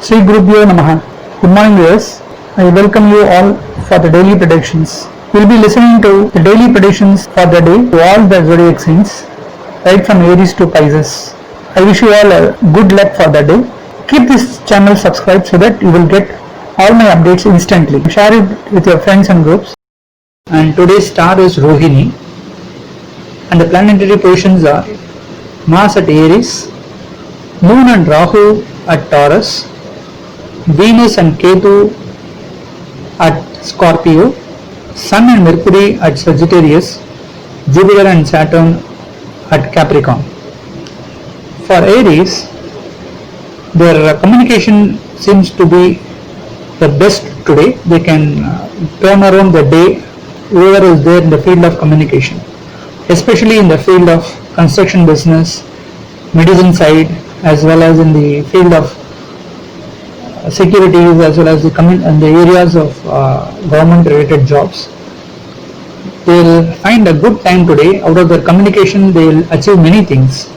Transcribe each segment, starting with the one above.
Sri Gurubhyo Namaha. Good morning viewers. I welcome you all for the daily predictions. We will be listening to the daily predictions for the day to all the zodiac signs, right from Aries to Pisces. I wish you all a good luck for the day. Keep this channel subscribed so that you will get all my updates instantly. Share it with your friends and groups. And today's star is Rohini. And the planetary positions are Mars at Aries, Moon and Rahu at Taurus, Venus and Ketu at Scorpio, Sun and Mercury at Sagittarius, Jupiter and Saturn at Capricorn. For Aries, their communication seems to be the best today. They can turn around the day, whoever is there in the field of communication, especially in the field of construction business, medicine side, as well as in the field of securities, as well as the areas of government related jobs. They will find a good time today. Out of their communication they will achieve many things.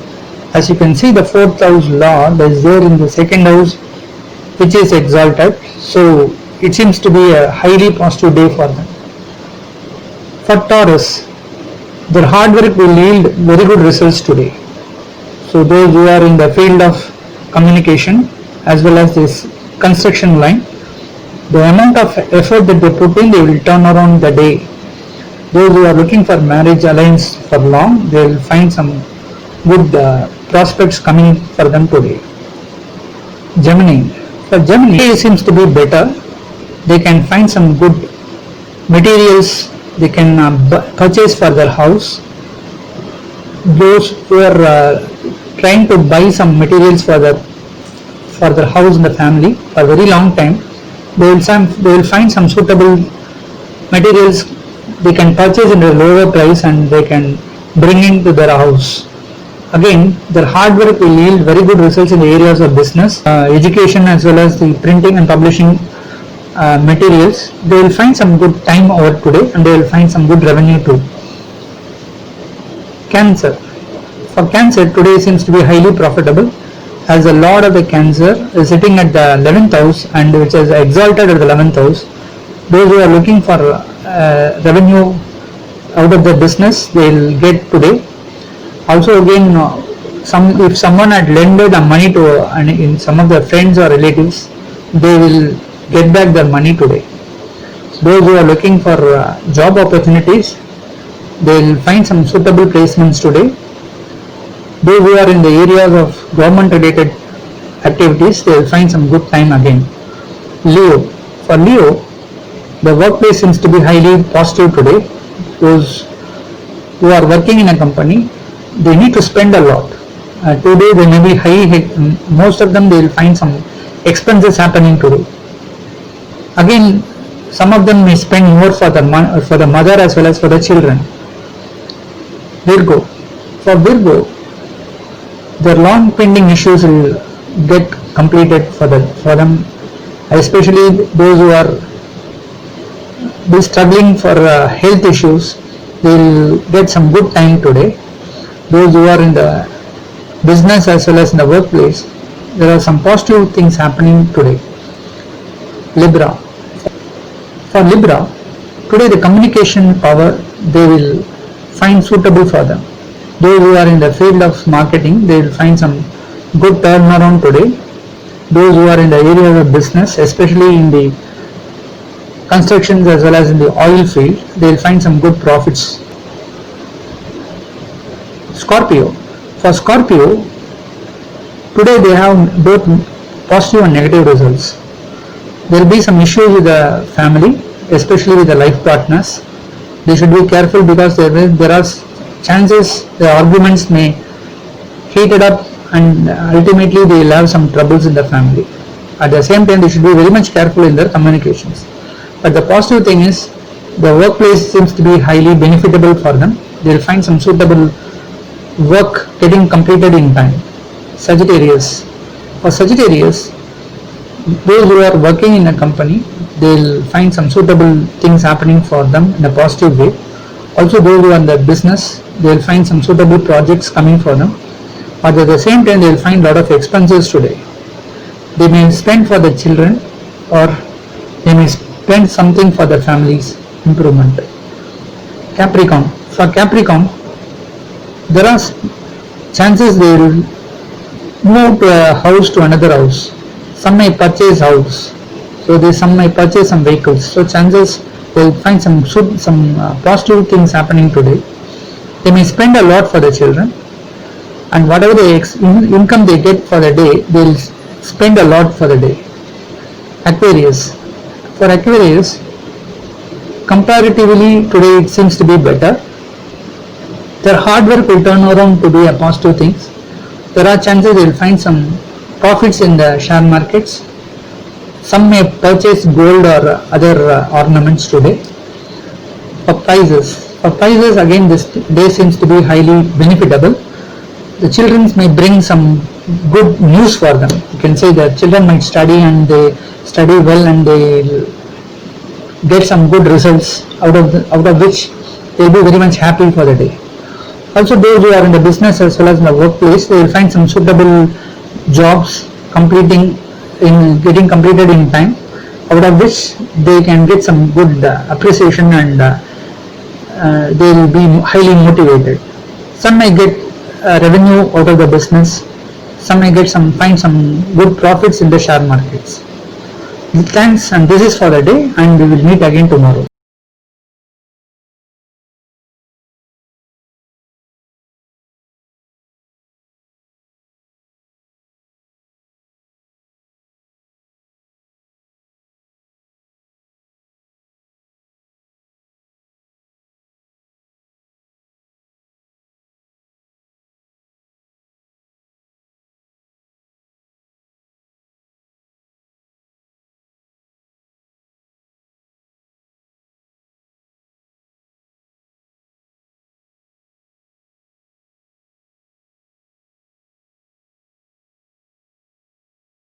As you can see, the 4th house lord is there in the 2nd house, which is exalted, so it seems to be a highly positive day for them. For Taurus, their hard work will yield very good results today. So those who are in the field of communication as well as this construction line, the amount of effort that they put in, they will turn around the day. Those who are looking for marriage alliance for long, they will find some good prospects coming for them today. Gemini. For Gemini, it seems to be better. They can find some good materials they can purchase for their house. Those who are trying to buy some materials for their house and the family for a very long time, they will find some suitable materials they can purchase in a lower price and they can bring into their house. Again, their hard work will yield very good results in the areas of business, education, as well as the printing and publishing materials. They will find some good time over today and they will find some good revenue too. Cancer. For Cancer, today seems to be highly profitable, as the lord of the Cancer is sitting at the 11th house and which is exalted at the 11th house. Those who are looking for revenue out of their business, they will get today. Also again, if someone had lended money to in some of their friends or relatives, they will get back their money today. Those who are looking for job opportunities, they will find some suitable placements today. Those who are in the areas of government related activities, they will find some good time again. Leo. For Leo, the workplace seems to be highly positive today. Those who are working in a company, they need to spend a lot. Today they may be most of them they will find some expenses happening today. Again, some of them may spend more for the mother as well as for the children. Virgo. For Virgo, their long pending issues will get completed for them, especially those who are struggling for health issues. They will get some good time today. Those who are in the business as well as in the workplace, there are some positive things happening today. Libra. For Libra, today the communication power they will find suitable for them. Those who are in the field of marketing, they will find some good turnaround today. Those who are in the area of business, especially in the constructions as well as in the oil field, they will find some good profits. Scorpio. For Scorpio, today they have both positive and negative results. There will be some issues with the family, especially with the life partners. They should be careful because there are chances the arguments may heat it up and ultimately they will have some troubles in the family. At the same time, they should be very much careful in their communications. But the positive thing is the workplace seems to be highly benefitable for them. They will find some suitable work getting completed in time. Sagittarius. For Sagittarius, those who are working in a company, they will find some suitable things happening for them in a positive way. Also those who are in the business, they will find some suitable projects coming for them. But at the same time, they will find a lot of expenses today. They may spend for the children, or they may spend something for the family's improvement. Capricorn. For Capricorn, there are chances they will move to a house to another house. Some may purchase house. So some may purchase some vehicles. So chances they'll find some positive things happening today. They may spend a lot for the children, and whatever the income they get for the day, they'll spend a lot for the day. Aquarius. For Aquarius, comparatively today it seems to be better. Their hard work will turn around to be a positive things. There are chances they will find some profits in the share markets. Some may purchase gold or other ornaments today. For Pisces again this day seems to be highly benefitable. The children may bring some good news for them. You can say that children might study and they study well and they get some good results out of which they will be very much happy for the day. Also those who are in the business as well as in the workplace, they will find some suitable jobs getting completed in time, out of which they can get some good appreciation and they will be highly motivated. Some may get revenue out of the business. Some may find some good profits in the share markets. Thanks, and this is for the day, and we will meet again tomorrow.